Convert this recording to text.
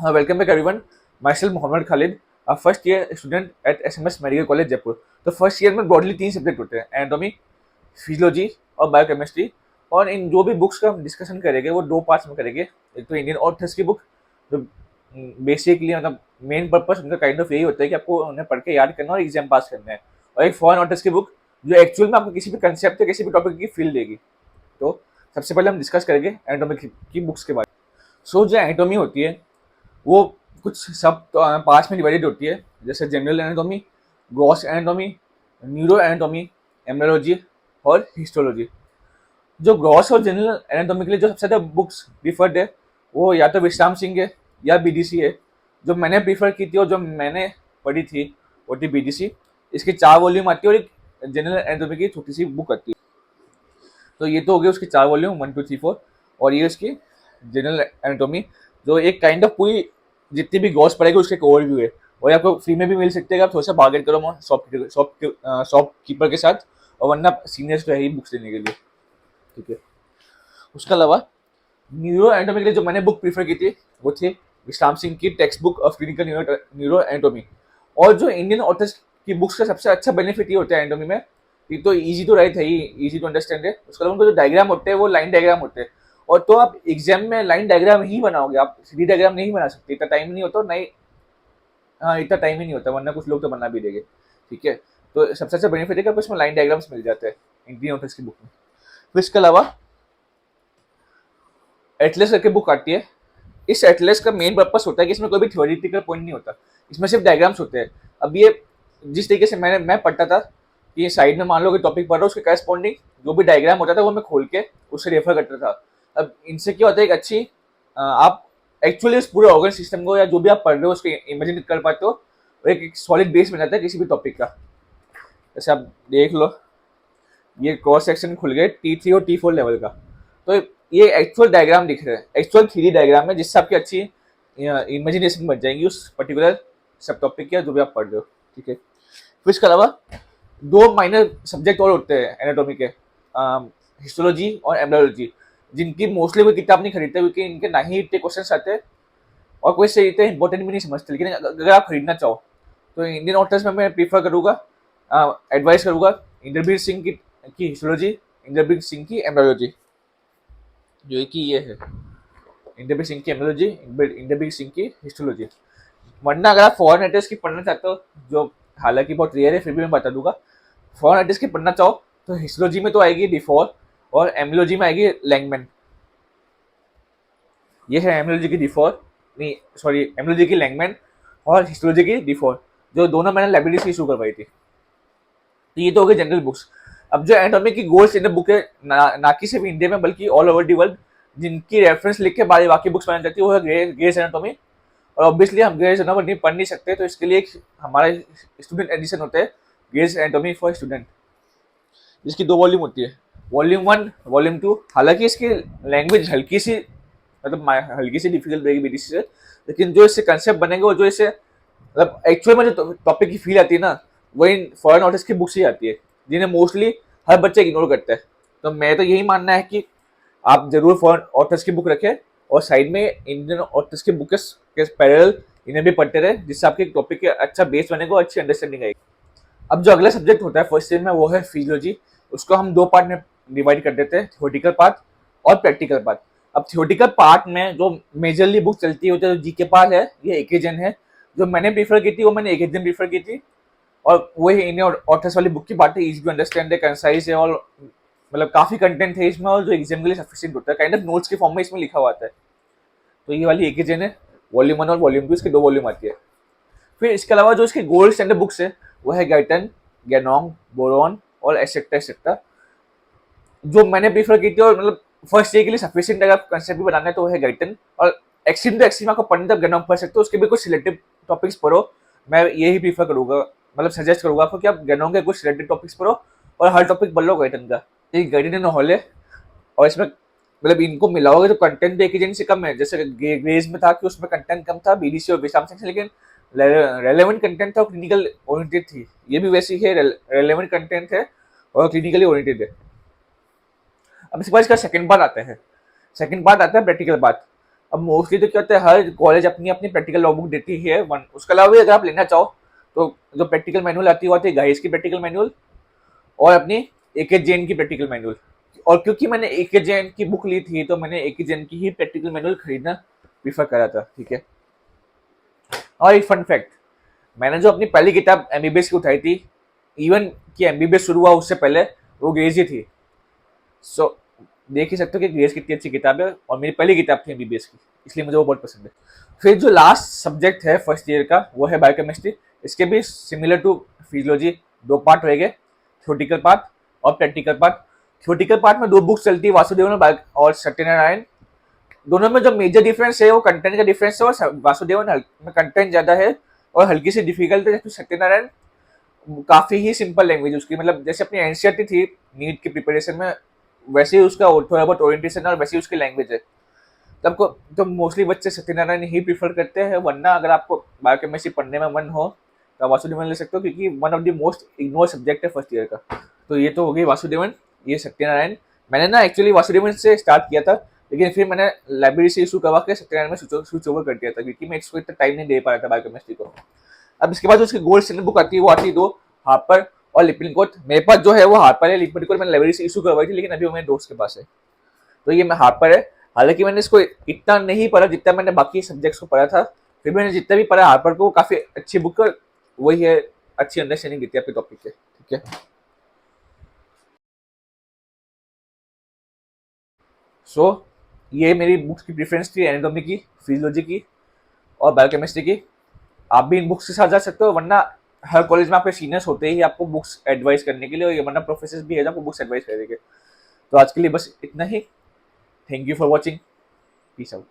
Welcome back everyone. Myself Mohammed Khalid, a first year student at SMS medical college Jaipur. तो first year में broadly 3 subject होते हैं, anatomy, physiology और biochemistry. और इन जो भी बुक्स का हम डिस्कशन करेंगे वो दो पार्ट्स में करेंगे। एक तो इंडियन ऑथर्स की बुक, जो बेसिकली मतलब मेन पर्पस उनका काइंड ऑफ यही होता है कि आपको उन्हें पढ़ के याद करना और एग्जाम पास करना है। और एक फॉरेन ऑथर्स की बुक जो एक्चुअल में आपको किसी भी कंसेप्ट या किसी भी टॉपिक की फील देगी। तो सबसे पहले हम डिस्कस करेंगे एनाटॉमी की बुक्स के बारे में। सो जो एनाटॉमी होती है वो कुछ सब पार्ट्स में डिवाइडेड होती है, जैसे general anatomy, gross anatomy, neuro anatomy, embryology और हिस्टोलॉजी। जो ग्रॉस और जनरल एनाटॉमी के लिए जो सबसे ज़्यादा बुक्स प्रीफर्ड है वो या तो विश्राम सिंह है या बीडीसी है। जो मैंने प्रीफर की थी और जो मैंने पढ़ी थी वो थी बीडीसी। इसकी 4 वॉल्यूम आती है और एक जनरल एनाटॉमी की छोटी सी बुक आती है। तो ये तो हो गया उसकी 4 वॉल्यूम 1 2 3 4। और ये उसकी जनरल एनाटॉमी जो एक काइंड ऑफ पूरी जितनी भी गॉस पड़ेगी उसके एक ओवरव्यू है। और ये आपको फ्री में भी मिल सकते हैं, आप थोड़ा सा बार्गेन करो शॉपकीपर के साथ, और वरना सीनियर्स तो है ही बुक्स लेने के लिए। ठीक है, उसके अलावा न्यूरो एनाटॉमी के लिए जो मैंने बुक प्रीफर की थी वो थी विश्राम सिंह की text book of clinical neuro anatomy. और जो इंडियन ऑथर्स की बुक्स का सबसे अच्छा बेनिफिट ये होता है एनाटॉमी में, ये तो इजी टू राइट है ही, इजी टू अंडरस्टैंड है। उसके अलावा उनके जो डायग्राम होते हैं वो लाइन डायग्राम होते हैं। और तो आप एग्जाम में लाइन डायग्राम ही बनाओगे, आप सीधी डायग्राम नहीं बना सकते, इतना टाइम नहीं होता। नहीं, हाँ, इतना टाइम ही नहीं होता, वरना कुछ लोग तो बना भी देंगे। ठीक है, तो सबसे अच्छा बेनिफिट है कि आपको इसमें लाइन डायग्राम्स मिल जाते हैं इंडियन ऑथर्स की बुक में। फिर इसके अलावा एटलस करके बुक आती है। इस एटलस का मेन पर्पस होता है कि इसमें कोई भी थ्योरेटिकल पॉइंट नहीं होता, इसमें सिर्फ डायग्राम्स होते हैं। अब ये जिस तरीके से मैं पढ़ता था कि साइड में मान लो कि टॉपिक पढ़ रहा हूँ, उसके करस्पॉन्डिंग जो भी डायग्राम होता था वो मैं खोल के उससे रेफर करता था। अब इनसे क्या होता है, एक अच्छी आप एक्चुअली उस पूरे ऑर्गन सिस्टम को या जो भी आप पढ़ रहे हो उसको इमेजिन कर पाते हो, और एक सॉलिड बेस बन जाता है किसी भी टॉपिक का। जैसे आप देख लो, ये क्रॉस सेक्शन खुल गए T3 और T4 लेवल का। तो ये एक्चुअल डायग्राम दिख रहा है, एक्चुअल 3D डायग्राम है, जिससे आपकी अच्छी इमेजिनेशन बन जाएगी उस पर्टिकुलर सब टॉपिक की जो भी आप पढ़ रहे हो। ठीक है, फिर इसके अलावा 2 माइनर सब्जेक्ट और होते हैं एनाटॉमी के, हिस्टोलॉजी और एम्ब्रियोलॉजी, जिनकी मोस्टली कोई किताब नहीं खरीदते क्योंकि इनके ना ही इतने क्वेश्चन आते हैं और कोई से इतने इंपॉर्टेंट भी नहीं समझते। लेकिन अगर आप खरीदना चाहो तो इंडियन ऑथर्स में मैं प्रीफर करूँगा, एडवाइस करूँगा इंद्रबीर सिंह की हिस्टोलॉजी, इंद्रबीर सिंह की एम्ब्रियोलॉजी, जो कि ये है इंद्रबीर सिंह की एम्ब्रियोलॉजी, इंद्रबीर सिंह की हिस्टोलॉजी। वरना अगर आप फॉरेन राइटर्स की पढ़ना चाहते हो, जो हालांकि बहुत रेयर है फिर भी मैं बता दूंगा, फॉरेन राइटर्स की पढ़ना चाहो तो हिस्टोलॉजी में तो आएगी डिफॉर और एम्ब्रियोलॉजी में आएगी लैंगमैन। ये है एम्ब्रियोलॉजी की डिफॉर, नहीं सॉरी, एम्ब्रियोलॉजी की लैंगमैन और हिस्टोलॉजी की डिफॉर, जो दोनों मैंने लाइब्रेरी से इशू करवाई थी। तो ये तो हो गई जनरल बुक्स। अब जो एनाटॉमी की गोल्ड स्टैंडर्ड बुक है, ना कि सिर्फ इंडिया में बल्कि ऑल ओवर दी वर्ल्ड, जिनकी रेफरेंस लिख के बाकी बुक्स बनाई जाती है, वो है ग्रेस एनाटॉमी। और ऑब्वियसली हम ग्रेस एनाटॉमी पढ़ नहीं सकते, तो इसके लिए एक हमारा स्टूडेंट एडिशन होता है, ग्रेस एनाटॉमी फॉर स्टूडेंट, जिसकी 2 वॉल्यूम होती है, वॉल्यूम 1 वॉल्यूम 2। हालांकि इसकी लैंग्वेज हल्की सी, मतलब हल्की सी डिफिकल्ट रहेगी बीडीसी से, लेकिन जो इससे कंसेप्ट बनेंगे और जो इससे मतलब एक्चुअल में जो टॉपिक की फील आती है ना, वो इन फॉरेन ऑथर्स की बुक से ही आती है, जिन्हें मोस्टली हर बच्चा इग्नोर करता है। तो मैं तो यही मानना है कि आप जरूर फॉरेन ऑथर्स की बुक रखें और साइड में इंडियन ऑथर्स की बुक के पैरेलल इन्हें भी पढ़ते रहे, जिससे आपके टॉपिक के अच्छा बेस बनेगा और अच्छी अंडरस्टैंडिंग आएगी। अब जो अगला सब्जेक्ट होता है फर्स्ट ईयर में वो है फिजियोलॉजी। उसको हम 2 पार्ट में डिवाइड कर देते हैं, थ्योरेटिकल पार्ट और प्रैक्टिकल पार्ट। अब थ्योरेटिकल पार्ट में जो मेजरली बुक चलती है जो जीके पार्ट है, ये एकेजन है। जो मैंने प्रीफर की थी वो मैंने एकेजन प्रीफर की थी, और वही इंडियन ऑथर्स वाली बुक की बात है, इजी टू अंडरस्टैंड है, कंसाइज है, और मतलब काफी कंटेंट है इसमें, और जो एग्जाम के लिए सफिशिएंट होता है, काइंड ऑफ नोट्स के फॉर्म में इसमें लिखा हुआ आता है। तो ये वाली एकेजन है, वॉल्यूम 1 और वॉल्यूम 2, इसके 2 वॉल्यूम आती है। फिर इसके अलावा जो इसके गोल्ड स्टैंडर्ड बुक्स है वो है गाइटन, गैनोंग, बोरॉन और एसेक्टा एसेक्टा। जो मैंने प्रीफर की थी और मतलब फर्स्ट ईयर के लिए सफिशिएंट अगर कंसेप्ट भी बनाना है तो वो है गाइटन। और एक्सट्रीम टू एक्सट्रीम आपको पढ़ने तक गैनोंग पढ़ सकते हो, उसके भी कुछ सिलेक्टिव टॉपिक्स पढ़ो। मैं यही प्रीफर करूंगा, मतलब सजेस्ट करूंगा आपको कि आप गैनोंग के कुछ सिलेक्टिव टॉपिक्स पढ़ो और हर टॉपिक पढ़ लो गाइटन का। ये गाइटन इन हॉल है, और इसमें मतलब इनको मिलाओगे तो कंटेंट एक एजेंसी कम है। जैसे ग्रेज में था कि उसमें कंटेंट कम था बीडीसी और विशाम सिंह से, लेकिन रेलेवेंट कंटेंट था और क्लिनिकल ओरिएंटेड थी। ये भी वैसी है, रेलेवेंट कंटेंट है और क्लिनिकली ओरिएंटेड है। अब इसके बाद इसका सेकंड पार्ट आता है, प्रैक्टिकल पार्ट। अब मोस्टली तो क्या होता है, हर कॉलेज अपनी अपनी प्रैक्टिकल लॉ बुक देती है वन, उसके अलावा भी अगर आप लेना चाहो तो जो प्रैक्टिकल मैनुअल आती है वो आती है गाइस की प्रैक्टिकल मैनुअल और अपनी एके जैन की प्रैक्टिकल मैनुअल। और क्योंकि मैंने एके जैन की बुक ली थी तो मैंने एके जैन की ही प्रैक्टिकल मैनुअल खरीदना प्रीफर करा था, ठीक है। और एक फन फैक्ट, मैंने जो अपनी पहली किताब एमबीबीएस की उठाई थी, इवन कि एमबीबीएस शुरू हुआ उससे पहले वो ग्रेज ही थी। सो देख ही सकते हो कि ग्रेज कितनी अच्छी किताब है, और मेरी पहली किताब थी एमबीबीएस की, इसलिए मुझे वो बहुत पसंद है। फिर जो लास्ट सब्जेक्ट है फर्स्ट ईयर का वो है बायोकेमिस्ट्री। इसके भी सिमिलर टू फिजियोलॉजी दो पार्ट रहेंगे, थ्योरेटिकल पार्ट और प्रैक्टिकल पार्ट। थ्योरेटिकल पार्ट में दो बुक्स चलती है, वासुदेवन और सत्यनारायण। दोनों में जो मेजर डिफरेंस है वो कंटेंट का डिफरेंस है, और वासुदेवन में कंटेंट ज्यादा है और हल्की सी डिफिकल्ट है, जबकि सत्यनारायण काफी ही सिंपल लैंग्वेज उसकी, मतलब जैसे अपनी एनसीईआरटी थी नीट की प्रिपरेशन में वैसे ही उसका थोड़ा बहुत ओरिएंटेशन और वैसे ही उसकी लैंग्वेज है। तो आपको तो मोस्टली बच्चे सत्यनारायण ही प्रीफर करते हैं, वरना अगर आपको बायोकेमिस्ट्री पढ़ने में मन हो तो वासुदेवन ले सकते हो, क्योंकि one of the most ignore subject है फर्स्ट ईयर का। तो ये तो हो गई वासुदेवन, ये सत्यनारायण। मैंने ना एक्चुअली वासुदेवन से स्टार्ट किया था, लेकिन फिर मैंने लाइब्रेरी से इशू करवा के सत्यनारायण में स्विच ओवर कर दिया था, क्योंकि मैं इसको इतना टाइम नहीं दे पा रहा था बायोकेमिस्ट्री को। अब इसके बाद उसकी गोल्ड स्टैंडर्ड बुक आती है, वो आती है दो, हार्पर और लिपिनकोट। मेरे पास जो है वो हार्पर है, लिपिनकोट मैंने लाइब्रेरी से इशू करवाई थी, लेकिन अभी वो मेरे दोस्त के पास है। तो ये मैं हार्पर है। हालांकि मैंने इसको इतना नहीं पढ़ा जितना मैंने बाकी सब्जेक्ट्स को पढ़ा था, फिर मैंने जितना भी पढ़ा हार्पर को, काफी अच्छी बुक है, वही है, अच्छी अंडरस्टैंडिंग देती है आपके टॉपिक के, ठीक है। सो ये मेरी बुक्स की प्रेफरेंस थी, एनाटॉमी की, फिजियोलॉजी की और बायोकेमिस्ट्री की। आप भी इन बुक्स के साथ जा सकते हो, वरना हर कॉलेज में आपके सीनियर्स होते ही आपको बुक्स एडवाइस करने के लिए, और ये वरना प्रोफेसर भी है जो आपको बुक्स एडवाइस करेंगे। तो आज के लिए बस इतना ही। Thank you for watching, peace out.